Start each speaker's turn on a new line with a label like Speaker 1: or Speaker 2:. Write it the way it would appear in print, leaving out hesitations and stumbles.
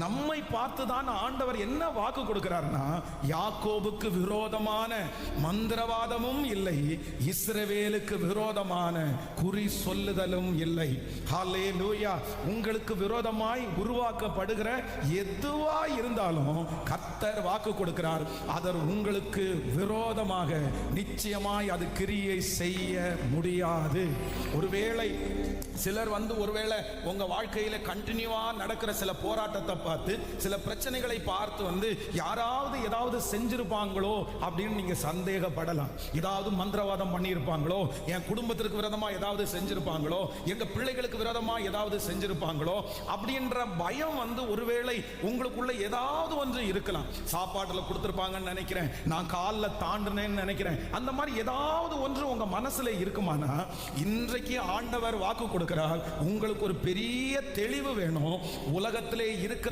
Speaker 1: நம்மை பார்த்து தான் ஆண்டவர் என்ன வாக்கு கொடுக்கிறார்னா, யாக்கோபுக்கு விரோதமான மந்திரவாதமும் இல்லை, இஸ்ரவேலுக்கு விரோதமான குறி சொல்லுதலும் இல்லை. ஹல்லேலூயா. உங்களுக்கு விரோதமாய் உருவாக்கப்படுகிற எதுவா இருந்தாலும் கர்த்தர் வாக்கு கொடுக்கிறார், அதர் உங்களுக்கு விரோதமாக நிச்சயமாய் அது கிரியை செய்ய முடியாது. ஒருவேளை சிலர் ஒருவேளை உங்க வாழ்க்கையில கண்டினியூவா நடக்கிற சில போராட்டத்தை பார்த்து, சில பிரச்சனைகளை பார்த்து யாராவது ஏதாவது செஞ்சிருப்பாங்களோ அப்படின்னு நீங்க சந்தேகப்படலாம். ஏதாவது மந்திரவாதம் பண்ணியிருப்பாங்களோ, என் குடும்பத்திற்கு விரோதமா ஏதாவது செஞ்சிருப்பாங்களோ, எங்க பிள்ளைகளுக்கு விரோதமா ஏதாவது செஞ்சிருப்பாங்களோ அப்படின்ற பயம் ஒருவேளை உங்களுக்குள்ள ஏதாவது ஒன்று இருக்கலாம். சாப்பாட்டுல கொடுத்திருப்பாங்கன்னு நினைக்கிறேன், நான் காலில் தாண்டினேன்னு நினைக்கிறேன், அந்த மாதிரி ஏதாவது ஒன்று உங்க மனசுல இருக்குமானா, இன்றைக்கு ஆண்டவர் வாக்கு கொடுக்கிறார், உங்களுக்கு ஒரு பெரிய தெளிவு வேணும். உலகத்திலே இருக்கிறவர்